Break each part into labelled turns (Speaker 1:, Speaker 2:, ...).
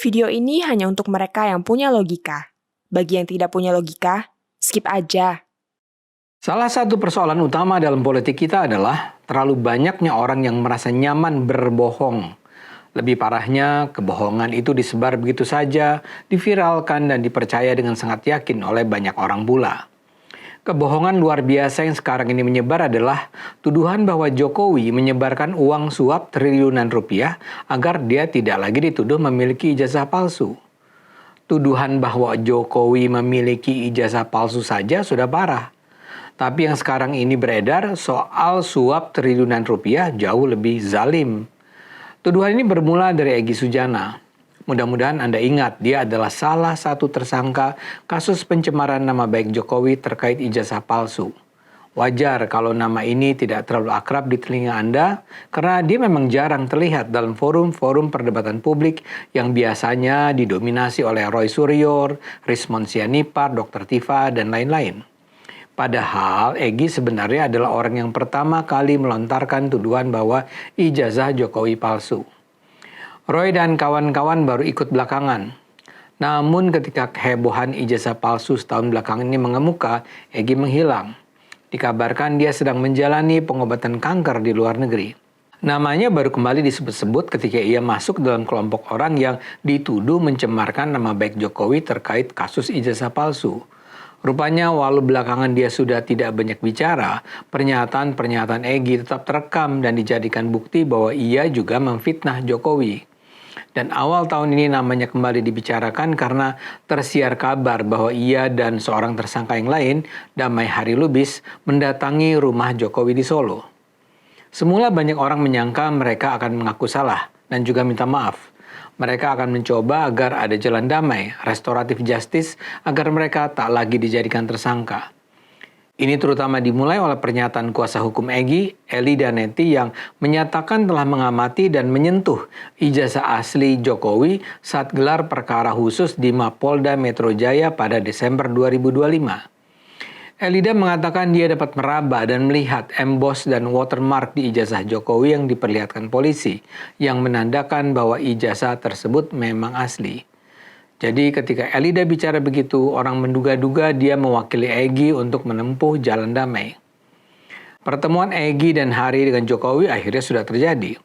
Speaker 1: Video ini hanya untuk mereka yang punya logika. Bagi yang tidak punya logika, skip aja.
Speaker 2: Salah satu persoalan utama dalam politik kita adalah terlalu banyaknya orang yang merasa nyaman berbohong. Lebih parahnya, kebohongan itu disebar begitu saja, diviralkan dan dipercaya dengan sangat yakin oleh banyak orang pula. Kebohongan luar biasa yang sekarang ini menyebar adalah tuduhan bahwa Jokowi menyebarkan uang suap triliunan rupiah agar dia tidak lagi dituduh memiliki ijazah palsu. Tuduhan bahwa Jokowi memiliki ijazah palsu saja sudah parah. Tapi yang sekarang ini beredar soal suap triliunan rupiah jauh lebih zalim. Tuduhan ini bermula dari Egy Sujana. Mudah-mudahan Anda ingat, dia adalah salah satu tersangka kasus pencemaran nama baik Jokowi terkait ijazah palsu. Wajar kalau nama ini tidak terlalu akrab di telinga Anda, karena dia memang jarang terlihat dalam forum-forum perdebatan publik yang biasanya didominasi oleh Roy Suryo, Rismon Sianipar, Dr. Tifa, dan lain-lain. Padahal Egy sebenarnya adalah orang yang pertama kali melontarkan tuduhan bahwa ijazah Jokowi palsu. Roy dan kawan-kawan baru ikut belakangan. Namun ketika kehebohan ijazah palsu setahun belakangan ini mengemuka, Egy menghilang. Dikabarkan dia sedang menjalani pengobatan kanker di luar negeri. Namanya baru kembali disebut-sebut ketika ia masuk dalam kelompok orang yang dituduh mencemarkan nama baik Jokowi terkait kasus ijazah palsu. Rupanya walau belakangan dia sudah tidak banyak bicara, pernyataan-pernyataan Egy tetap terekam dan dijadikan bukti bahwa ia juga memfitnah Jokowi. Dan awal tahun ini namanya kembali dibicarakan karena tersiar kabar bahwa ia dan seorang tersangka yang lain, Damai Harilubis, mendatangi rumah Jokowi di Solo. Semula banyak orang menyangka mereka akan mengaku salah dan juga minta maaf. Mereka akan mencoba agar ada jalan damai, restoratif justice, agar mereka tak lagi dijadikan tersangka. Ini terutama dimulai oleh pernyataan kuasa hukum Egy, Eli Daneti, yang menyatakan telah mengamati dan menyentuh ijazah asli Jokowi saat gelar perkara khusus di Mapolda Metro Jaya pada Desember 2025. Elida mengatakan dia dapat meraba dan melihat emboss dan watermark di ijazah Jokowi yang diperlihatkan polisi, yang menandakan bahwa ijazah tersebut memang asli. Jadi ketika Elida bicara begitu, orang menduga-duga dia mewakili Egy untuk menempuh jalan damai. Pertemuan Egy dan Hari dengan Jokowi akhirnya sudah terjadi.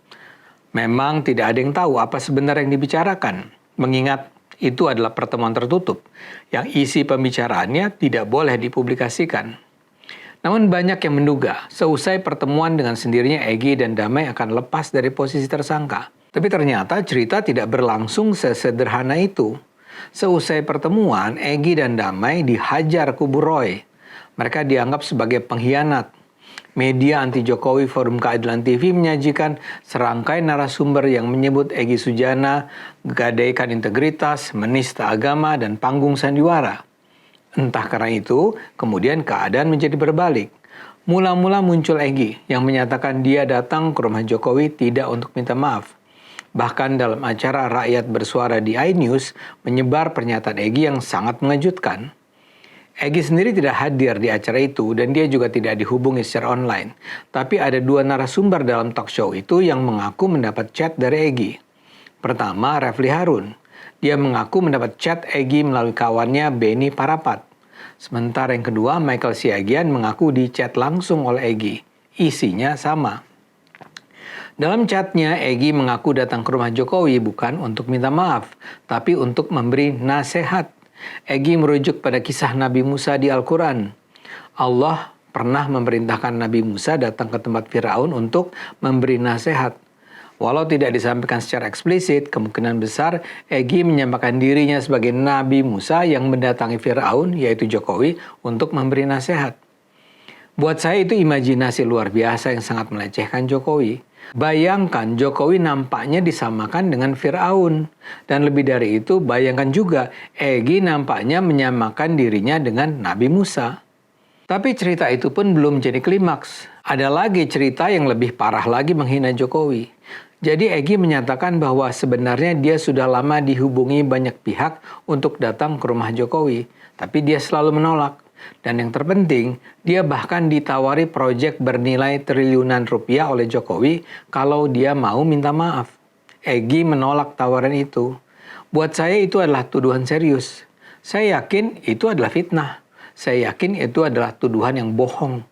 Speaker 2: Memang tidak ada yang tahu apa sebenarnya yang dibicarakan, mengingat itu adalah pertemuan tertutup, yang isi pembicaraannya tidak boleh dipublikasikan. Namun banyak yang menduga, seusai pertemuan dengan sendirinya Egy dan Damai akan lepas dari posisi tersangka. Tapi ternyata cerita tidak berlangsung sesederhana itu. Seusai pertemuan, Egy dan Damai dihajar kubu Roy. Mereka dianggap sebagai pengkhianat. Media anti-Jokowi Forum Keadilan TV menyajikan serangkai narasumber yang menyebut Egy Sujana gadaikan integritas, menista agama, dan panggung sandiwara. Entah karena itu, kemudian keadaan menjadi berbalik. Mula-mula muncul Egy yang menyatakan dia datang ke rumah Jokowi tidak untuk minta maaf. Bahkan dalam acara Rakyat Bersuara di iNews, menyebar pernyataan Egy yang sangat mengejutkan. Egy sendiri tidak hadir di acara itu dan dia juga tidak dihubungi secara online. Tapi ada dua narasumber dalam talk show itu yang mengaku mendapat chat dari Egy. Pertama, Refli Harun. Dia mengaku mendapat chat Egy melalui kawannya Beni Parapat. Sementara yang kedua, Michael Siagian mengaku di chat langsung oleh Egy. Isinya sama. Dalam chatnya, Egy mengaku datang ke rumah Jokowi bukan untuk minta maaf, tapi untuk memberi nasihat. Egy merujuk pada kisah Nabi Musa di Al-Quran. Allah pernah memerintahkan Nabi Musa datang ke tempat Firaun untuk memberi nasihat. Walau tidak disampaikan secara eksplisit, kemungkinan besar Egy menyampaikan dirinya sebagai Nabi Musa yang mendatangi Firaun, yaitu Jokowi, untuk memberi nasihat. Buat saya itu imajinasi luar biasa yang sangat melecehkan Jokowi. Bayangkan Jokowi nampaknya disamakan dengan Firaun. Dan lebih dari itu, bayangkan juga Egy nampaknya menyamakan dirinya dengan Nabi Musa. Tapi cerita itu pun belum jadi klimaks. Ada lagi cerita yang lebih parah lagi menghina Jokowi. Jadi Egy menyatakan bahwa sebenarnya dia sudah lama dihubungi banyak pihak untuk datang ke rumah Jokowi. Tapi dia selalu menolak. Dan yang terpenting, dia bahkan ditawari proyek bernilai triliunan rupiah oleh Jokowi kalau dia mau minta maaf. Egy menolak tawaran itu. Buat saya itu adalah tuduhan serius. Saya yakin itu adalah fitnah. Saya yakin itu adalah tuduhan yang bohong.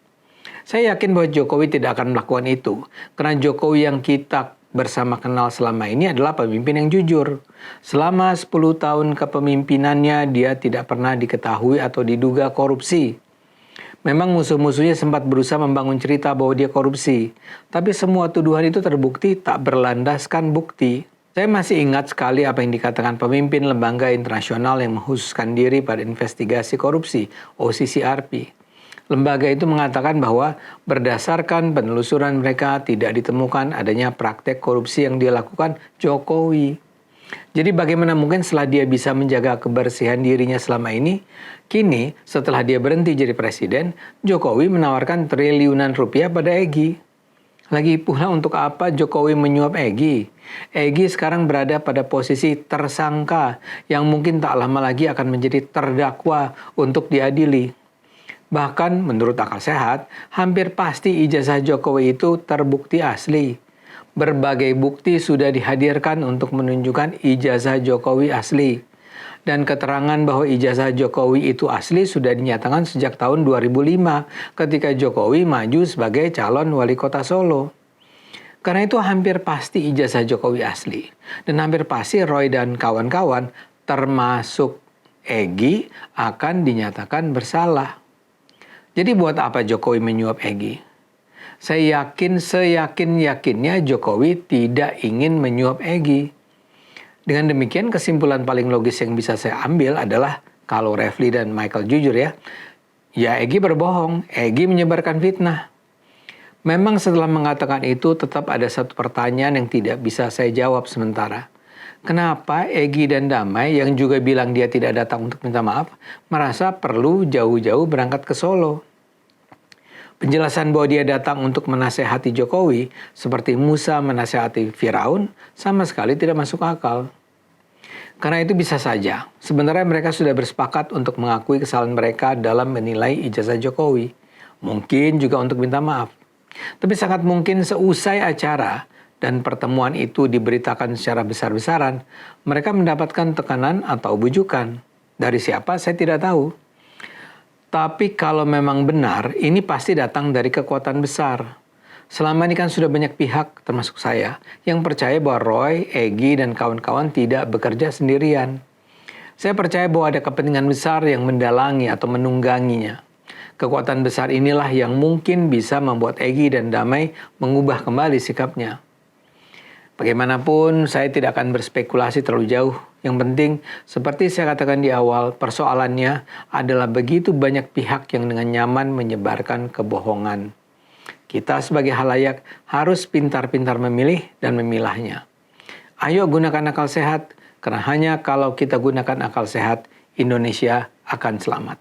Speaker 2: Saya yakin bahwa Jokowi tidak akan melakukan itu. Karena Jokowi yang kita bersama kenal selama ini adalah pemimpin yang jujur. Selama 10 tahun kepemimpinannya, dia tidak pernah diketahui atau diduga korupsi. Memang musuh-musuhnya sempat berusaha membangun cerita bahwa dia korupsi. Tapi semua tuduhan itu terbukti tak berlandaskan bukti. Saya masih ingat sekali apa yang dikatakan pemimpin lembaga internasional yang mengkhususkan diri pada investigasi korupsi, OCCRP. Lembaga itu mengatakan bahwa berdasarkan penelusuran mereka tidak ditemukan adanya praktek korupsi yang dilakukan Jokowi. Jadi bagaimana mungkin setelah dia bisa menjaga kebersihan dirinya selama ini, kini setelah dia berhenti jadi presiden, Jokowi menawarkan triliunan rupiah pada Egy. Lagi pula untuk apa Jokowi menyuap Egy? Egy sekarang berada pada posisi tersangka yang mungkin tak lama lagi akan menjadi terdakwa untuk diadili. Bahkan menurut akal sehat, hampir pasti ijazah Jokowi itu terbukti asli. Berbagai bukti sudah dihadirkan untuk menunjukkan ijazah Jokowi asli. Dan keterangan bahwa ijazah Jokowi itu asli sudah dinyatakan sejak tahun 2005 ketika Jokowi maju sebagai calon wali kota Solo. Karena itu hampir pasti ijazah Jokowi asli. Dan hampir pasti Roy dan kawan-kawan termasuk Egy akan dinyatakan bersalah. Jadi buat apa Jokowi menyuap Egy? Saya yakin seyakin-yakinnya Jokowi tidak ingin menyuap Egy. Dengan demikian kesimpulan paling logis yang bisa saya ambil adalah kalau Refli dan Michael jujur ya Egy berbohong, Egy menyebarkan fitnah. Memang setelah mengatakan itu tetap ada satu pertanyaan yang tidak bisa saya jawab sementara. Kenapa Egy dan Damai yang juga bilang dia tidak datang untuk minta maaf merasa perlu jauh-jauh berangkat ke Solo? Penjelasan bahwa dia datang untuk menasehati Jokowi seperti Musa menasehati Firaun sama sekali tidak masuk akal. Karena itu bisa saja, sebenarnya mereka sudah bersepakat untuk mengakui kesalahan mereka dalam menilai ijazah Jokowi. Mungkin juga untuk minta maaf. Tapi sangat mungkin seusai acara dan pertemuan itu diberitakan secara besar-besaran, mereka mendapatkan tekanan atau bujukan. Dari siapa saya tidak tahu. Tapi kalau memang benar, ini pasti datang dari kekuatan besar. Selama ini kan sudah banyak pihak, termasuk saya, yang percaya bahwa Roy, Egy, dan kawan-kawan tidak bekerja sendirian. Saya percaya bahwa ada kepentingan besar yang mendalangi atau menungganginya. Kekuatan besar inilah yang mungkin bisa membuat Egy dan Damai mengubah kembali sikapnya. Bagaimanapun, saya tidak akan berspekulasi terlalu jauh. Yang penting, seperti saya katakan di awal, persoalannya adalah begitu banyak pihak yang dengan nyaman menyebarkan kebohongan. Kita sebagai halayak harus pintar-pintar memilih dan memilahnya. Ayo gunakan akal sehat, karena hanya kalau kita gunakan akal sehat, Indonesia akan selamat.